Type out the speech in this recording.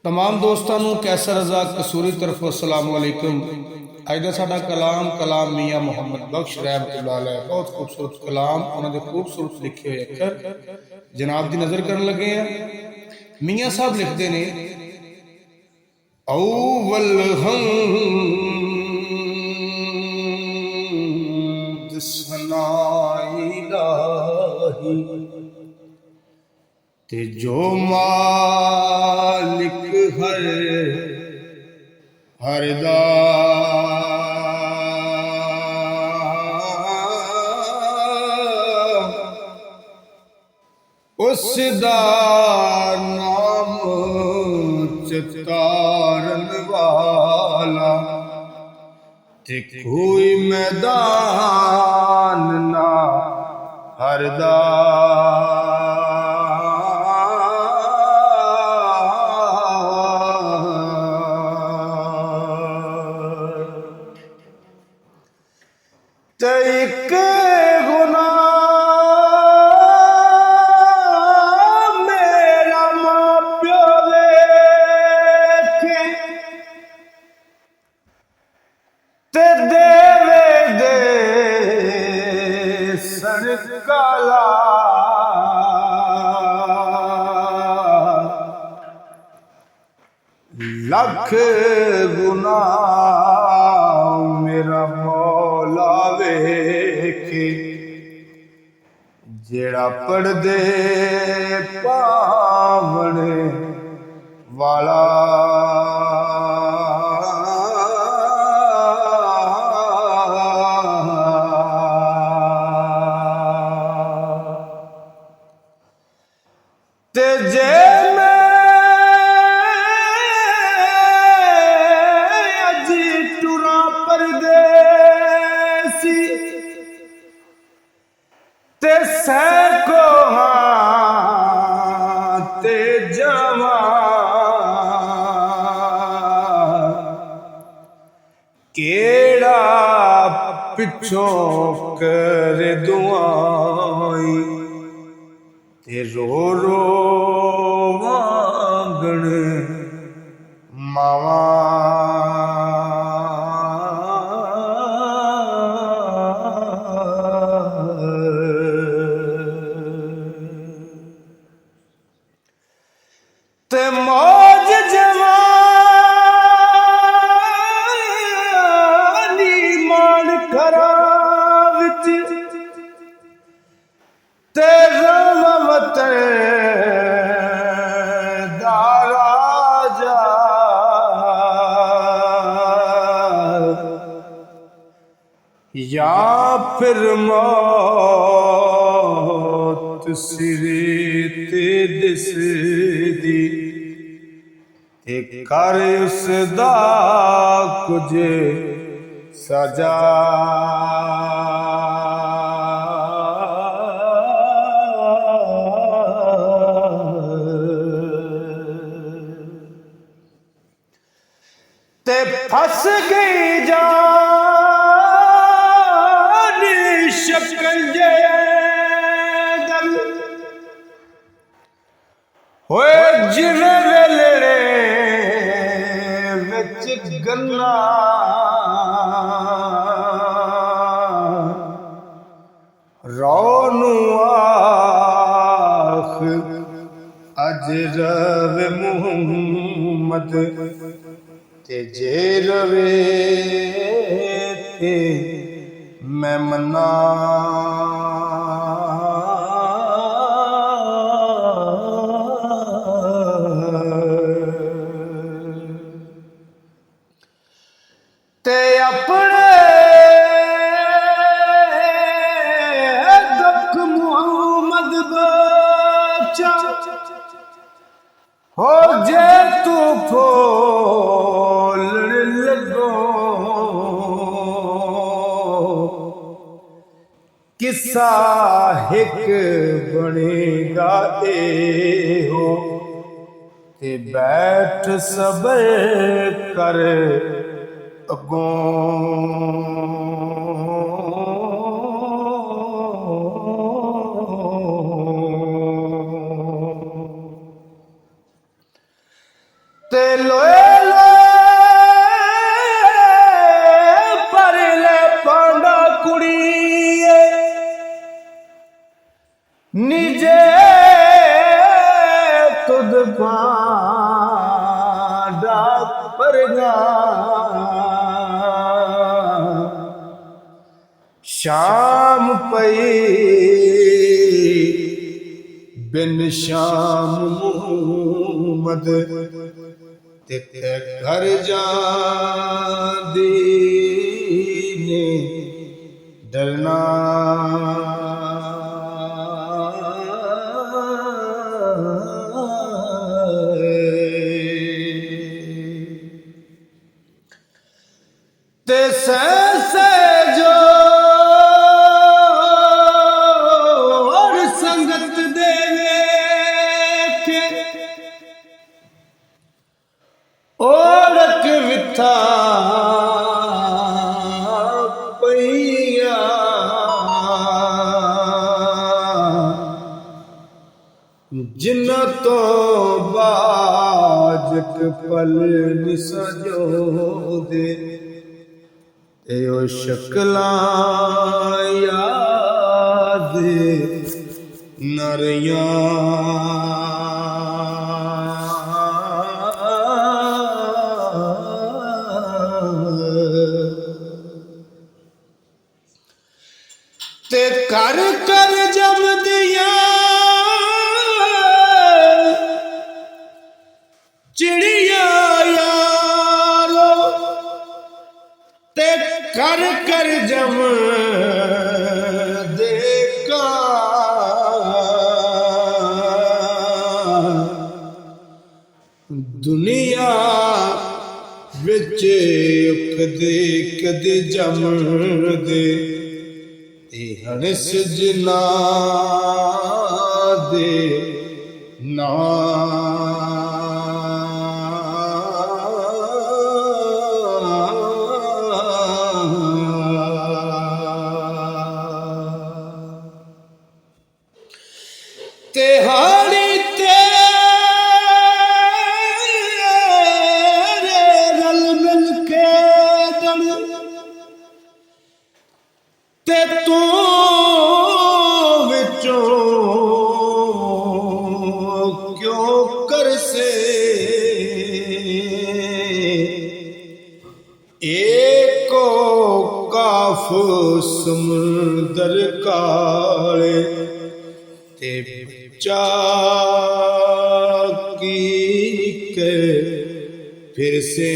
तमाम दोस्तों को कैसर रजा कसूरी तरफ अस्सलाम वालेकुम। अज का साडा कलाम कलाम मियाँ मुहम्मद बख्श रहमतुल्लाह अलैह, बहुत खूबसूरत कलाम, उन्होंने खूबसूरत लिखे हुए अक्षर जनाब की नजर कर लगे हैं। मियाँ साहब लिखते ने औवल हमद सनाई इलाही ते जो मालिक हरदा उसदा नाम चितारन वाला ते कोई मैदान ना हरदा एक गुनाह मेरा मां प्यो देखे ते देवे दे सड़काला लख गुनाह मेरा मौला वेखे जेड़ा पढ़दे पावण वाला ते जे ते सैको ते जवा केड़ा पिछों कर दुआई ते रो रो वांगण मावा ते मौज जवानी मान खराब ते रमत दाराजा या फिर मौत सिरे ते दिस दी ते कर उसदा कुछ सजा ते फंस गई जान शिकंजे दल होए जिने वेले विच गन्ना रोनू आख अज रवे मुहम्मद ते जे रवे ते मैं मना ते अपने दुख मुहम्मद बचा हो जे तू फूल लगो किस्सा हिक बनेगा ए हो ते बैठ सबर कर ते लोए लोए पर ले पांडा कुड़िए निजे तुद पांडा परगा शाम पई बिन शाम मुहम्मद ते घर जांदी ने डरना ते से जो और संगत देवे के ओरक विथा पैया जिन्ना तो बाजक पल निसजो दे एओ शक्लां याद नरियां ते कर कर जम दिया चिड़िया यारो ते कर कर जम देखा दुनिया विच कदे कदे जम दे हंस जना दे ना तेहाड़ी तेरे रल मिल के दल ते तू विचों क्यों कर से एको काफ समुंदर काले ते चाकी के फिर से